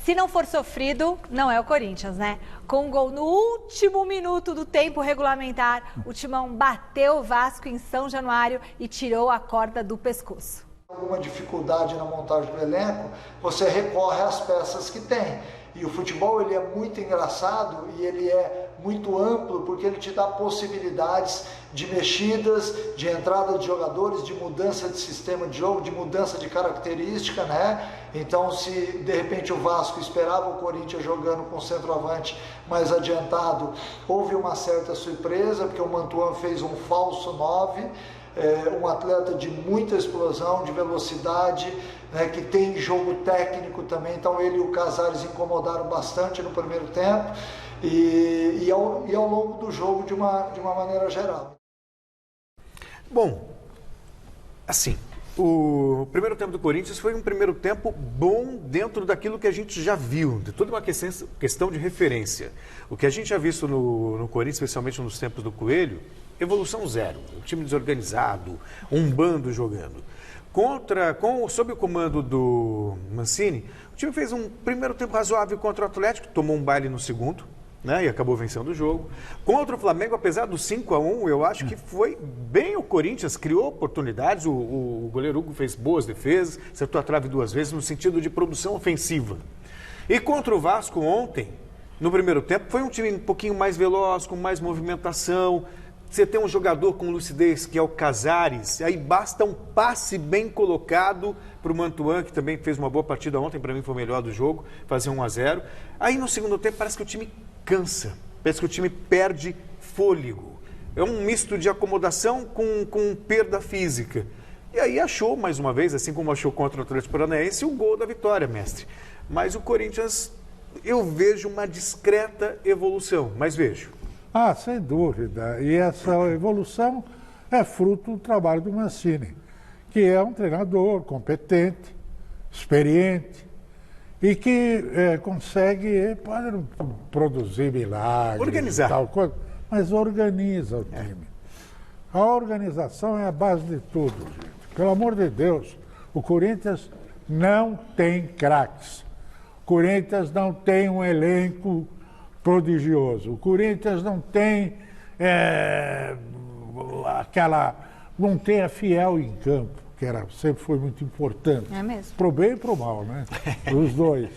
Se não for sofrido, não é o Corinthians, né? Com um gol no último minuto do tempo regulamentar, o Timão bateu o Vasco em São Januário e tirou a corda do pescoço. Alguma dificuldade na montagem do elenco, você recorre às peças que tem. E o futebol ele é muito engraçado e ele é muito amplo porque ele te dá possibilidades de mexidas, de entrada de jogadores, de mudança de sistema de jogo, de mudança de característica, né? Então, se de repente o Vasco esperava o Corinthians jogando com centroavante mais adiantado, houve uma certa surpresa, porque o Mantuan fez um falso 9, um atleta de muita explosão, de velocidade, né, que tem jogo técnico também, então ele e o Casares incomodaram bastante no primeiro tempo e ao longo do jogo de uma maneira geral. Bom, assim, o primeiro tempo do Corinthians foi um primeiro tempo bom dentro daquilo que a gente já viu, de toda uma questão de referência. O que a gente já visto no Corinthians, especialmente nos tempos do Coelho, evolução zero, um time desorganizado, um bando jogando. Sob o comando do Mancini, o time fez um primeiro tempo razoável contra o Atlético, tomou um baile no segundo, né, e acabou vencendo o jogo. Contra o Flamengo, apesar do 5-1, eu acho que foi bem o Corinthians, criou oportunidades, o goleiro Hugo fez boas defesas, acertou a trave 2 vezes no sentido de produção ofensiva. E contra o Vasco ontem, no primeiro tempo, foi um time um pouquinho mais veloz, com mais movimentação. Você tem um jogador com lucidez, que é o Casares, aí basta um passe bem colocado para o Mantuan, que também fez uma boa partida ontem, para mim foi o melhor do jogo, fazer 1-0. Aí no segundo tempo parece que o time cansa, parece que o time perde fôlego. É um misto de acomodação com perda física. E aí achou, mais uma vez, assim como achou contra o Atlético Paranaense, o gol da vitória, mestre. Mas o Corinthians, eu vejo uma discreta evolução, mas vejo. Ah, sem dúvida. E essa evolução é fruto do trabalho do Mancini, que é um treinador competente, experiente e que pode não produzir milagres, organizar, tal coisa, mas organiza o time. A organização é a base de tudo, gente. Pelo amor de Deus, o Corinthians não tem craques. O Corinthians não tem um elenco prodigioso. O Corinthians não tem não tem a Fiel em campo, que sempre foi muito importante. É mesmo. Pro bem e pro mal, né? Os dois.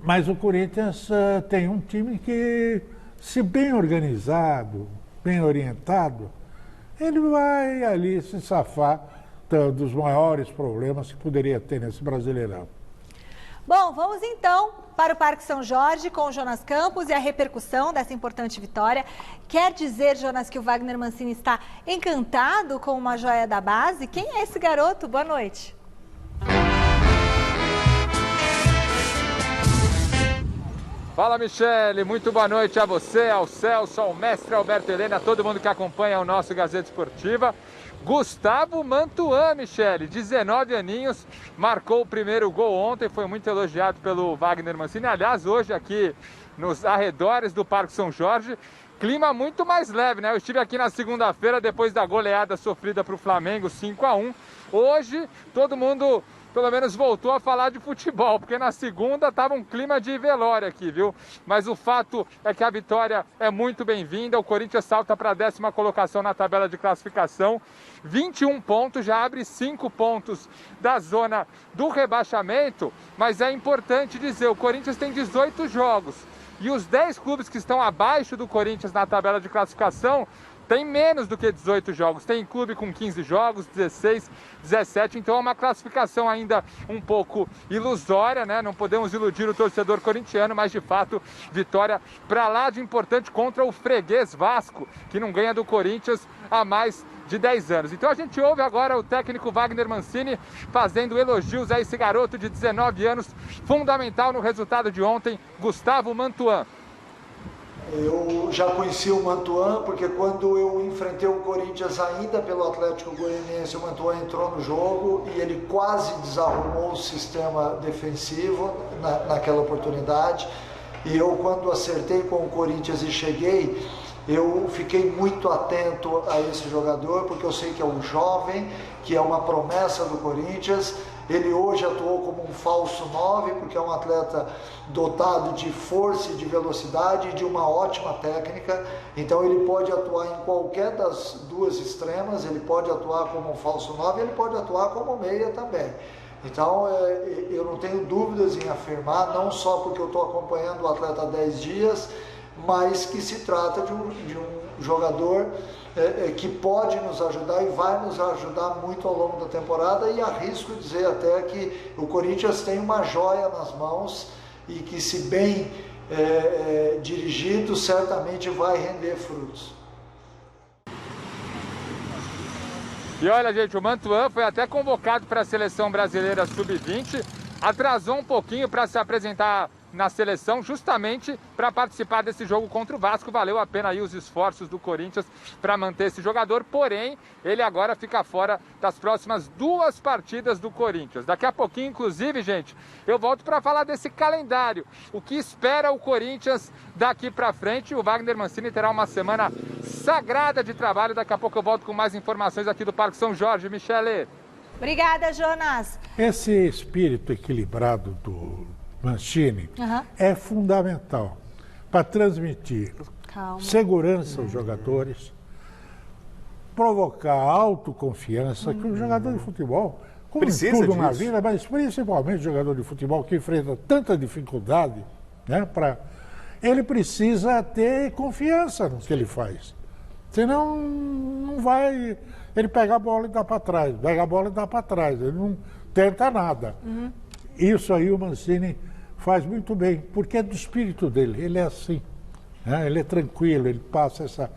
Mas o Corinthians tem um time que, se bem organizado, bem orientado, ele vai ali se safar dos maiores problemas que poderia ter nesse Brasileirão. Bom, vamos então para o Parque São Jorge com o Jonas Campos e a repercussão dessa importante vitória. Quer dizer, Jonas, que o Wagner Mancini está encantado com uma joia da base? Quem é esse garoto? Boa noite. Fala, Michele, muito boa noite a você, ao Celso, ao mestre Alberto Helena, a todo mundo que acompanha o nosso Gazeta Esportiva. Gustavo Mantuan, Michele, 19 aninhos, marcou o primeiro gol ontem, foi muito elogiado pelo Wagner Mancini. Aliás, hoje aqui nos arredores do Parque São Jorge, clima muito mais leve, né? Eu estive aqui na segunda-feira, depois da goleada sofrida para o Flamengo, 5-1. Hoje, todo mundo pelo menos voltou a falar de futebol, porque na segunda estava um clima de velório aqui, viu? Mas o fato é que a vitória é muito bem-vinda, o Corinthians salta para a 10ª colocação na tabela de classificação, 21 pontos, já abre 5 pontos da zona do rebaixamento, mas é importante dizer, o Corinthians tem 18 jogos, e os 10 clubes que estão abaixo do Corinthians na tabela de classificação tem menos do que 18 jogos, tem clube com 15 jogos, 16, 17, então é uma classificação ainda um pouco ilusória, né? Não podemos iludir o torcedor corintiano, mas de fato, vitória para lá de importante contra o freguês Vasco, que não ganha do Corinthians há mais de 10 anos. Então a gente ouve agora o técnico Wagner Mancini fazendo elogios a esse garoto de 19 anos, fundamental no resultado de ontem, Gustavo Mantuan. Eu já conheci o Mantuan, porque quando eu enfrentei o Corinthians ainda pelo Atlético Goianiense, o Mantuan entrou no jogo e ele quase desarrumou o sistema defensivo naquela oportunidade. E eu, quando acertei com o Corinthians e cheguei, eu fiquei muito atento a esse jogador, porque eu sei que é um jovem, que é uma promessa do Corinthians. Ele hoje atuou como um falso 9, porque é um atleta dotado de força e de velocidade e de uma ótima técnica. Então ele pode atuar em qualquer das duas extremas, ele pode atuar como um falso 9, ele pode atuar como meia também. Então eu não tenho dúvidas em afirmar, não só porque eu estou acompanhando o atleta há 10 dias, mas que se trata de um jogador que pode nos ajudar e vai nos ajudar muito ao longo da temporada, e arrisco dizer até que o Corinthians tem uma joia nas mãos e que, se bem dirigido, certamente vai render frutos. E olha, gente, o Mantuan foi até convocado para a seleção brasileira sub-20, atrasou um pouquinho para se apresentar na seleção, justamente para participar desse jogo contra o Vasco. Valeu a pena aí os esforços do Corinthians para manter esse jogador, porém, ele agora fica fora das próximas 2 partidas do Corinthians. Daqui a pouquinho, inclusive, gente, eu volto para falar desse calendário, o que espera o Corinthians daqui para frente. O Wagner Mancini terá uma semana sagrada de trabalho. Daqui a pouco eu volto com mais informações aqui do Parque São Jorge. Michele. Obrigada, Jonas. Esse espírito equilibrado do Mancini é fundamental para transmitir segurança aos jogadores, provocar autoconfiança, que o jogador de futebol, como precisa tudo na disso. vida, mas principalmente o jogador de futebol que enfrenta tanta dificuldade, né, ele precisa ter confiança no que ele faz. Senão não vai, ele pega a bola e dá para trás, pega a bola e dá para trás, ele não tenta nada. Isso aí o Mancini faz muito bem, porque é do espírito dele, ele é assim, né? Ele é tranquilo, ele passa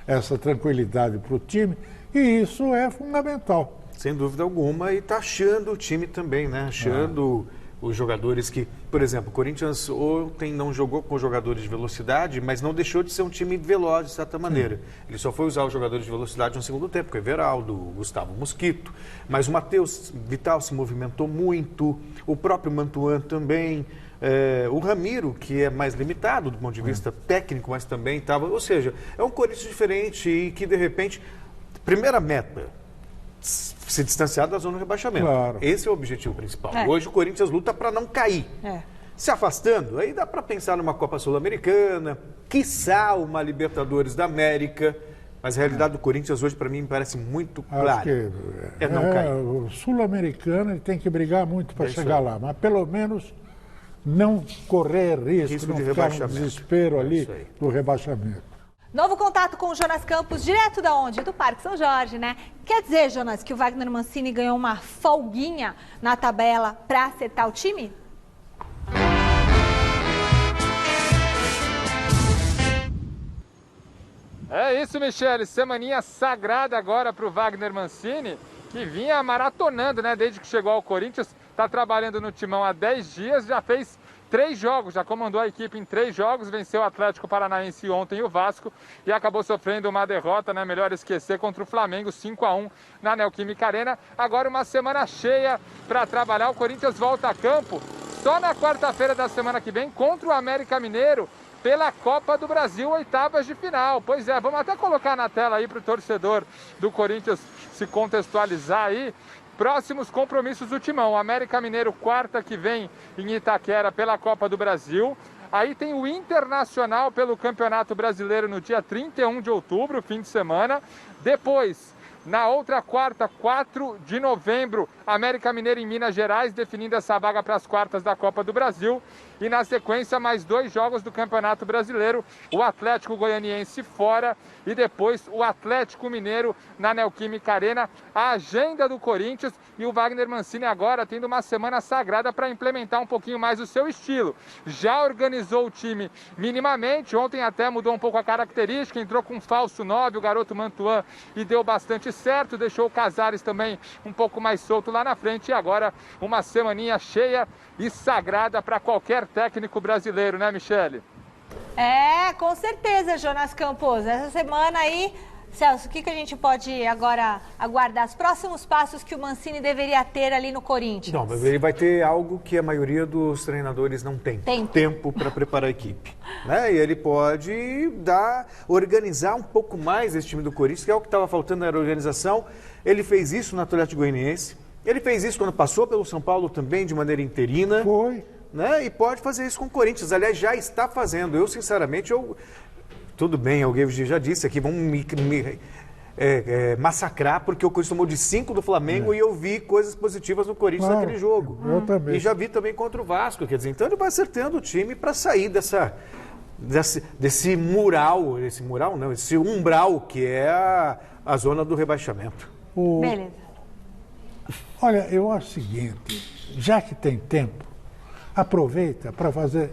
essa tranquilidade para o time, e isso é fundamental. Sem dúvida alguma, e está achando o time também, né? Achando os jogadores que, por exemplo, o Corinthians ontem não jogou com jogadores de velocidade, mas não deixou de ser um time veloz de certa maneira. Ele só foi usar os jogadores de velocidade no segundo tempo, o Everaldo, o Gustavo Mosquito, mas o Matheus Vital se movimentou muito, o próprio Mantuan também, o Ramiro, que é mais limitado do ponto de vista técnico, mas também estava, ou seja, é um Corinthians diferente e que, de repente, primeira meta, se distanciar da zona de rebaixamento. Claro. Esse é o objetivo principal. Hoje o Corinthians luta para não cair. Se afastando, aí dá para pensar numa Copa Sul-Americana, quiçá uma Libertadores da América, mas a realidade do Corinthians hoje, para mim, me parece muito clara. É não cair. O Sul-Americano ele tem que brigar muito para chegar lá, mas pelo menos não correr risco não de ficar no rebaixamento. desespero ali do rebaixamento. Novo contato com o Jonas Campos, direto da onde? Do Parque São Jorge, né? Quer dizer, Jonas, que o Wagner Mancini ganhou uma folguinha na tabela para acertar o time? É isso, Michele. Semaninha sagrada agora para o Wagner Mancini, que vinha maratonando, né? Desde que chegou ao Corinthians, está trabalhando no timão há 10 dias, já fez 3 jogos, já comandou a equipe em 3 jogos, venceu o Atlético Paranaense ontem e o Vasco, e acabou sofrendo uma derrota, né? Melhor esquecer, contra o Flamengo, 5-1 na Neoquímica Arena. Agora uma semana cheia para trabalhar. O Corinthians volta a campo só na quarta-feira da semana que vem contra o América Mineiro pela Copa do Brasil, 8ª de final. Pois é, vamos até colocar na tela aí para o torcedor do Corinthians se contextualizar aí. Próximos compromissos do timão: o América Mineiro, quarta que vem em Itaquera pela Copa do Brasil. Aí tem o Internacional pelo Campeonato Brasileiro no dia 31 de outubro, fim de semana. Depois, na outra quarta, 4 de novembro, América Mineiro em Minas Gerais, definindo essa vaga para as quartas da Copa do Brasil. E na sequência, mais 2 jogos do Campeonato Brasileiro, o Atlético Goianiense fora e depois o Atlético Mineiro na Neoquímica Arena. A agenda do Corinthians e o Wagner Mancini agora tendo uma semana sagrada para implementar um pouquinho mais o seu estilo. Já organizou o time minimamente, ontem até mudou um pouco a característica, entrou com um falso 9, o garoto Mantuan, e deu bastante certo, deixou o Casares também um pouco mais solto lá na frente, e agora uma semaninha cheia e sagrada para qualquer técnico brasileiro, né, Michele? É, com certeza, Jonas Campos. Essa semana aí, Celso, o que a gente pode agora aguardar? Os próximos passos que o Mancini deveria ter ali no Corinthians? Não, mas ele vai ter algo que a maioria dos treinadores não tem. Tempo para preparar a equipe. Né? E ele pode organizar um pouco mais esse time do Corinthians, que é o que estava faltando, era a organização. Ele fez isso no Atlético Goianiense. Ele fez isso quando passou pelo São Paulo também, de maneira interina. Foi. Né? E pode fazer isso com o Corinthians. Aliás, já está fazendo. Eu, sinceramente, tudo bem, alguém já disse aqui, vamos massacrar, porque o Corinthians tomou de 5 do Flamengo e eu vi coisas positivas no Corinthians naquele jogo. Eu também. E já vi também contra o Vasco. Quer dizer, então ele vai acertando o time para sair desse umbral que é a zona do rebaixamento. Beleza. Olha, eu acho o seguinte, já que tem tempo, aproveita para fazer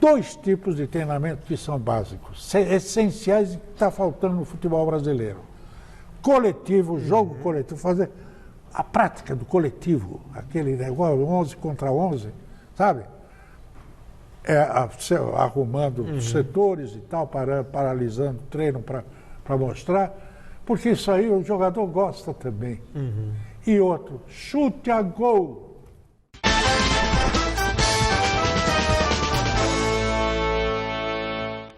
2 tipos de treinamento que são básicos, essenciais e que está faltando no futebol brasileiro. Coletivo, jogo coletivo, fazer a prática do coletivo, aquele negócio 11 contra 11, sabe? Arrumando setores e tal, paralisando o treino para mostrar, porque isso aí o jogador gosta também. E outro, chute a gol.